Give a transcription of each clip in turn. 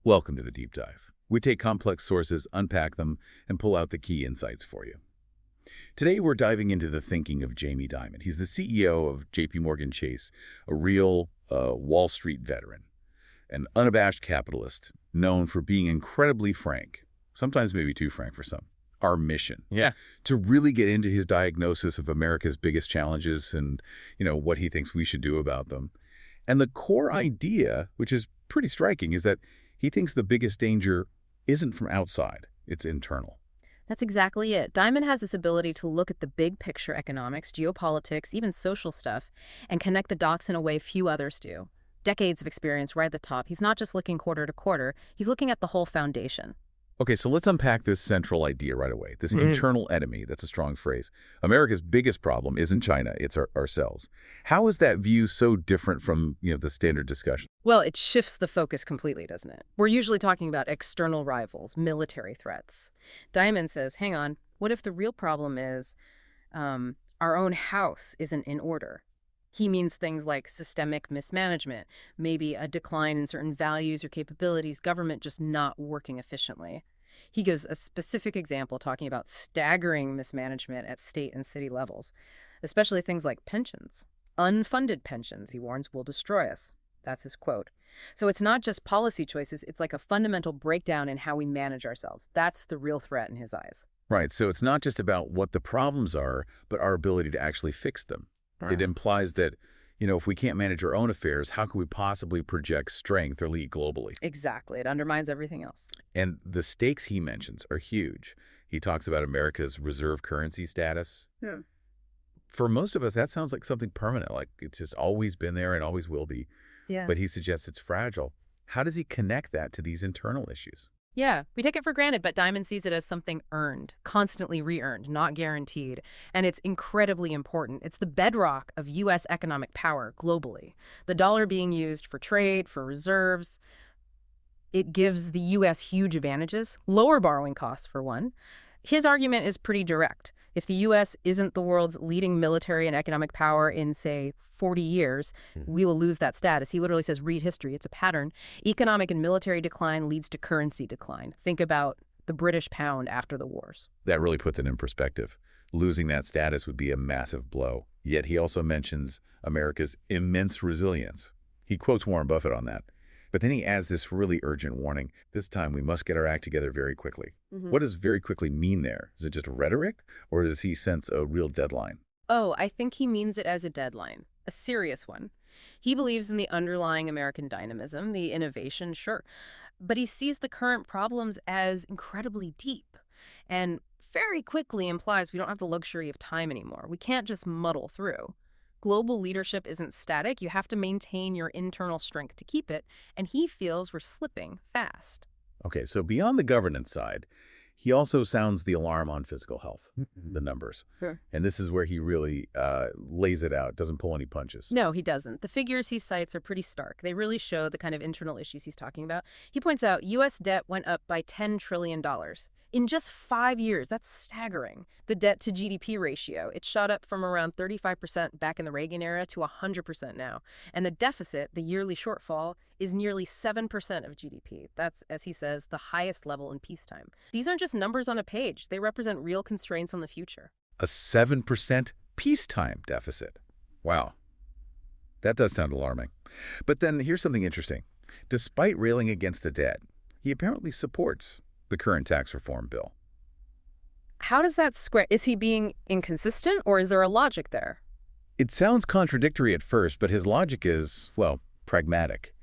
Welcome to the Deep Dive. We take complex sources, unpack them, and pull out the key insights for you. Today, we're diving into the thinking of Jamie Dimon. He's the CEO of JP Morgan Chase, a real Wall Street veteran, an unabashed capitalist, known for being incredibly frank, sometimes maybe too frank for some. Our mission. Yeah. To really get into his diagnosis of America's biggest challenges and, what he thinks we should do about them. And the core idea, which is pretty striking, is that he thinks the biggest danger isn't from outside, it's internal. That's exactly it. Dimon has this ability to look at the big picture economics, geopolitics, even social stuff, and connect the dots in a way few others do. Decades of experience right at the top. He's not just looking quarter to quarter, he's looking at the whole foundation. Okay, so let's unpack this central idea right away. This internal enemy, that's a strong phrase. America's biggest problem isn't China, it's ourselves. How is that view so different from, the standard discussion? Well, it shifts the focus completely, doesn't it? We're usually talking about external rivals, military threats. Dimon says, hang on, what if the real problem is our own house isn't in order? He means things like systemic mismanagement, maybe a decline in certain values or capabilities, government just not working efficiently. He gives a specific example talking about staggering mismanagement at state and city levels, especially things like pensions. Unfunded pensions, he warns, will destroy us. That's his quote. So it's not just policy choices, it's like a fundamental breakdown in how we manage ourselves. That's the real threat in his eyes. Right, so it's not just about what the problems are, but our ability to actually fix them. Right. It implies that, if we can't manage our own affairs, how can we possibly project strength or lead globally? Exactly. It undermines everything else. And the stakes he mentions are huge. He talks about America's reserve currency status. Yeah. For most of us, that sounds like something permanent, like it's just always been there and always will be. Yeah. But he suggests it's fragile. How does he connect that to these internal issues? Yeah, we take it for granted, but Dimon sees it as something earned, constantly re-earned, not guaranteed. And it's incredibly important. It's the bedrock of U.S. economic power globally. The dollar being used for trade, for reserves. It gives the U.S. huge advantages, lower borrowing costs for one. His argument is pretty direct. If the U.S. isn't the world's leading military and economic power in, say, 40 years, we will lose that status. He literally says, read history. It's a pattern. Economic and military decline leads to currency decline. Think about the British pound after the wars. That really puts it in perspective. Losing that status would be a massive blow. Yet he also mentions America's immense resilience. He quotes Warren Buffett on that. But then he adds this really urgent warning. This time we must get our act together very quickly. What does very quickly mean there? Is it just rhetoric, or does he sense a real deadline? Oh, I think he means it as a deadline, a serious one. He believes in the underlying American dynamism, the innovation, sure. But he sees the current problems as incredibly deep and very quickly implies we don't have the luxury of time anymore. We can't just muddle through. Global leadership isn't static. You have to maintain your internal strength to keep it, and he feels we're slipping fast. Okay, so beyond the governance side, he also sounds the alarm on physical health, the numbers. Sure. And this is where he really lays it out, doesn't pull any punches. No, he doesn't. The figures he cites are pretty stark. They really show the kind of internal issues he's talking about. He points out U.S. debt went up by $10 trillion. In just 5 years, that's staggering. The debt to GDP ratio, it shot up from around 35% back in the Reagan era to 100% now. And the deficit, the yearly shortfall, is nearly 7% of GDP. That's, as he says, the highest level in peacetime. These aren't just numbers on a page. They represent real constraints on the future. A 7% peacetime deficit. Wow. That does sound alarming. But then here's something interesting. Despite railing against the debt, he apparently supports the current tax reform bill. How does that square? Is he being inconsistent, or is there a logic there? It sounds contradictory at first, but his logic is, well, pragmatic.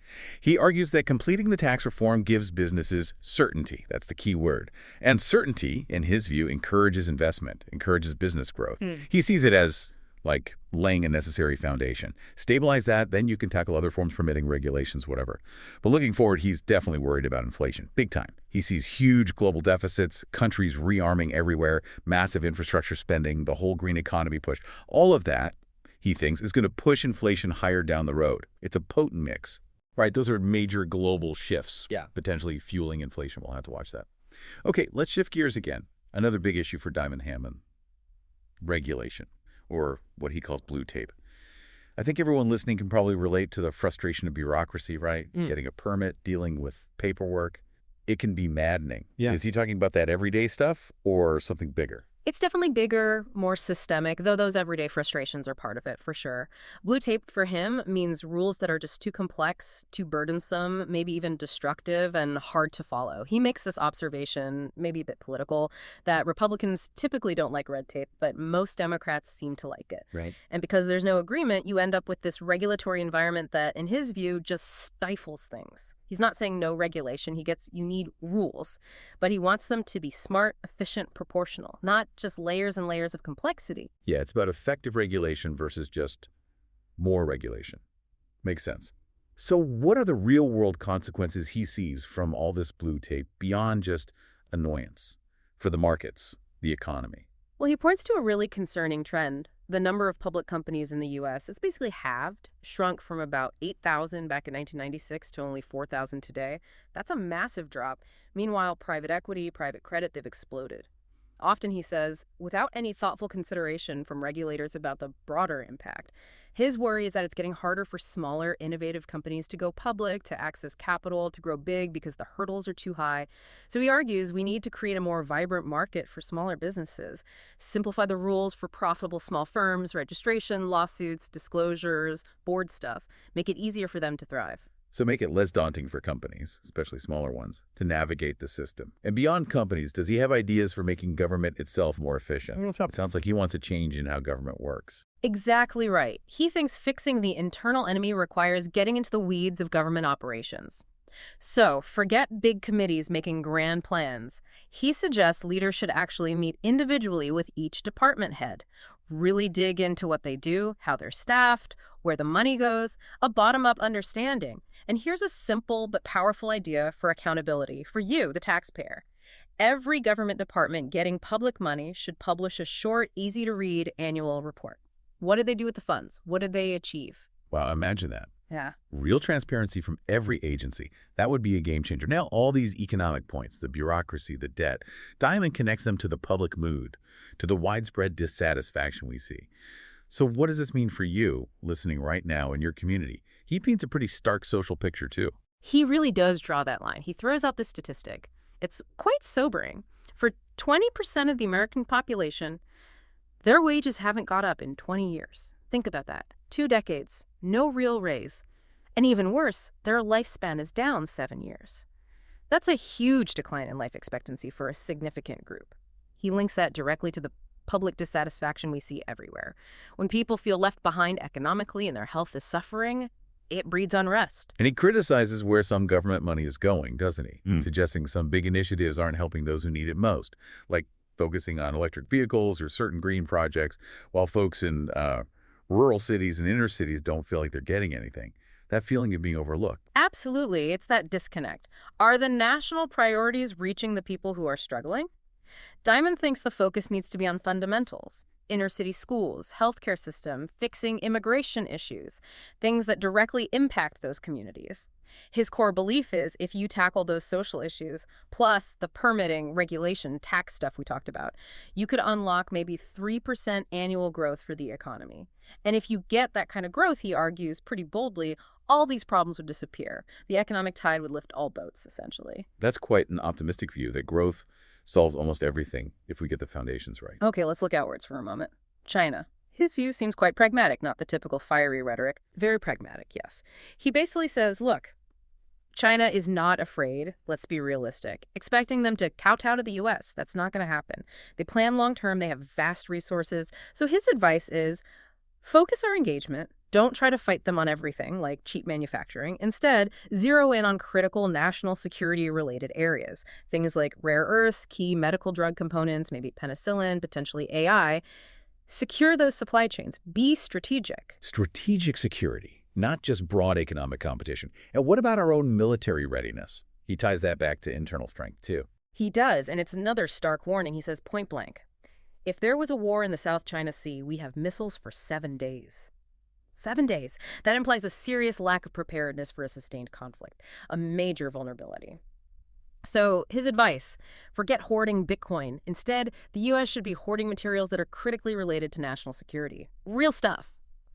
He argues that completing the tax reform gives businesses certainty. That's the key word. And certainty, in his view, encourages investment, encourages business growth. He sees it as like laying a necessary foundation. Stabilize that, then you can tackle other forms, permitting, regulations, whatever. But looking forward, he's definitely worried about inflation, big time. He sees huge global deficits, countries rearming everywhere, massive infrastructure spending, the whole green economy push. All of that, he thinks, is going to push inflation higher down the road. It's a potent mix. Right, those are major global shifts, potentially fueling inflation. We'll have to watch that. Okay, let's shift gears again. Another big issue for Dimon Hammond, regulation, or what he calls blue tape. I think everyone listening can probably relate to the frustration of bureaucracy, right? Getting a permit, dealing with paperwork. It can be maddening. Yeah. Is he talking about that everyday stuff or something bigger? It's definitely bigger, more systemic, though those everyday frustrations are part of it, for sure. Blue tape for him means rules that are just too complex, too burdensome, maybe even destructive and hard to follow. He makes this observation, maybe a bit political, that Republicans typically don't like red tape, but most Democrats seem to like it. Right. And because there's no agreement, you end up with this regulatory environment that, in his view, just stifles things. He's not saying no regulation. You need rules, but he wants them to be smart, efficient, proportional, not just layers and layers of complexity. Yeah, it's about effective regulation versus just more regulation. Makes sense. So what are the real-world consequences he sees from all this blue tape beyond just annoyance for the markets, the economy? Well, he points to a really concerning trend. The number of public companies in the U.S. it's basically halved, shrunk from about 8,000 back in 1996 to only 4,000 today. That's a massive drop. Meanwhile, private equity, private credit, they've exploded. Often, he says, without any thoughtful consideration from regulators about the broader impact. His worry is that it's getting harder for smaller, innovative companies to go public, to access capital, to grow big because the hurdles are too high. So he argues we need to create a more vibrant market for smaller businesses, simplify the rules for profitable small firms, registration, lawsuits, disclosures, board stuff, make it easier for them to thrive. So make it less daunting for companies, especially smaller ones, to navigate the system. And beyond companies, does he have ideas for making government itself more efficient? It sounds like he wants a change in how government works. Exactly right. He thinks fixing the internal enemy requires getting into the weeds of government operations. So, forget big committees making grand plans. He suggests leaders should actually meet individually with each department head, really dig into what they do, how they're staffed, where the money goes, a bottom-up understanding. And here's a simple but powerful idea for accountability for you, the taxpayer. Every government department getting public money should publish a short, easy-to-read annual report. What did they do with the funds? What did they achieve? Wow, imagine that. Yeah. Real transparency from every agency. That would be a game changer. Now, all these economic points, the bureaucracy, the debt, Diamond connects them to the public mood, to the widespread dissatisfaction we see. So what does this mean for you, listening right now in your community? He paints a pretty stark social picture, too. He really does draw that line. He throws out this statistic. It's quite sobering. For 20% of the American population, their wages haven't got up in 20 years. Think about that. 2 decades, no real raise. And even worse, their lifespan is down 7 years. That's a huge decline in life expectancy for a significant group. He links that directly to the public dissatisfaction we see everywhere. When people feel left behind economically and their health is suffering, it breeds unrest. And he criticizes where some government money is going, doesn't he? Suggesting some big initiatives aren't helping those who need it most, like focusing on electric vehicles or certain green projects, while folks in rural cities and inner cities don't feel like they're getting anything. That feeling of being overlooked. Absolutely. It's that disconnect. Are the national priorities reaching the people who are struggling? Diamond thinks the focus needs to be on fundamentals. Inner city schools, healthcare system, fixing immigration issues, things that directly impact those communities. His core belief is if you tackle those social issues, plus the permitting, regulation, tax stuff we talked about, you could unlock maybe 3% annual growth for the economy. And if you get that kind of growth, he argues pretty boldly, all these problems would disappear. The economic tide would lift all boats, essentially. That's quite an optimistic view, that growth solves almost everything if we get the foundations right. Okay, let's look outwards for a moment. China. His view seems quite pragmatic, not the typical fiery rhetoric. Very pragmatic, yes. He basically says, look, China is not afraid, let's be realistic, expecting them to kowtow to the U.S. That's not going to happen. They plan long-term, they have vast resources. So his advice is, focus our engagement. Don't try to fight them on everything, like cheap manufacturing. Instead, zero in on critical national security-related areas. Things like rare earths, key medical drug components, maybe penicillin, potentially AI. Secure those supply chains. Be strategic. Strategic security, not just broad economic competition. And what about our own military readiness? He ties that back to internal strength, too. He does, and it's another stark warning. He says point blank, if there was a war in the South China Sea, we have missiles for 7 days. 7 days. That implies a serious lack of preparedness for a sustained conflict, a major vulnerability. So his advice, forget hoarding Bitcoin. Instead, the U.S. should be hoarding materials that are critically related to national security. Real stuff.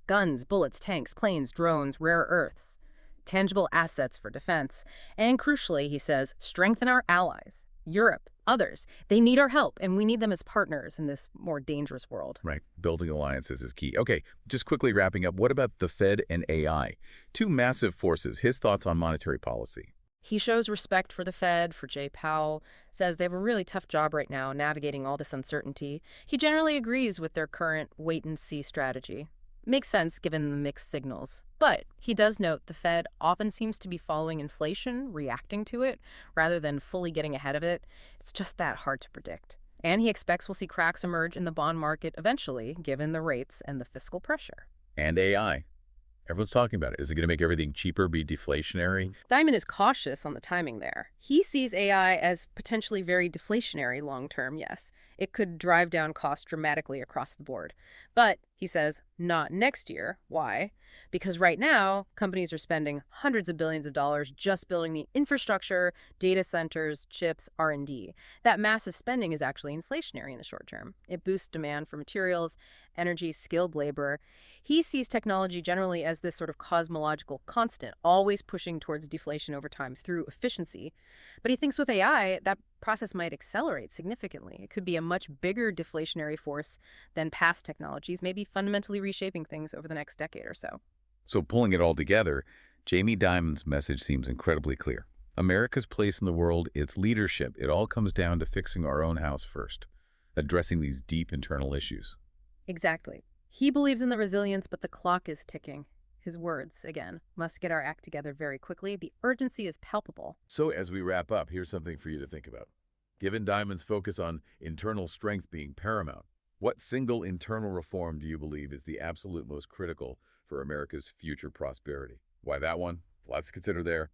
guns, bullets, tanks, planes, drones, rare earths, tangible assets for defense, and crucially, he says, strengthen our allies, Europe, others. They need our help, and we need them as partners in this more dangerous world. Right. Building alliances is key. Okay, just quickly wrapping up, what about the Fed and AI? Two massive forces. His thoughts on monetary policy. He shows respect for the Fed, for Jay Powell, says they have a really tough job right now navigating all this uncertainty. He generally agrees with their current wait-and-see strategy. Makes sense given the mixed signals. But he does note the Fed often seems to be following inflation, reacting to it, rather than fully getting ahead of it. It's just that hard to predict. And he expects we'll see cracks emerge in the bond market eventually, given the rates and the fiscal pressure. And AI. Everyone's talking about it. Is it going to make everything cheaper, be deflationary? Diamond is cautious on the timing there. He sees AI as potentially very deflationary long-term, yes. It could drive down costs dramatically across the board. But, he says, not next year. Why? Because right now, companies are spending hundreds of billions of dollars just building the infrastructure, data centers, chips, R&D. That massive spending is actually inflationary in the short term. It boosts demand for materials, energy, skilled labor. He sees technology generally as this sort of cosmological constant, always pushing towards deflation over time through efficiency. But he thinks with AI, that process might accelerate significantly. It could be a much bigger deflationary force than past technologies, maybe fundamentally reshaping things over the next decade or so. So pulling it all together, Jamie Dimon's message seems incredibly clear. America's place in the world, its leadership, it all comes down to fixing our own house first, addressing these deep internal issues. Exactly. He believes in the resilience, but the clock is ticking. His words, again, must get our act together very quickly. The urgency is palpable. So as we wrap up, here's something for you to think about. Given Dimon's focus on internal strength being paramount, what single internal reform do you believe is the absolute most critical for America's future prosperity? Why that one? Lots to consider there.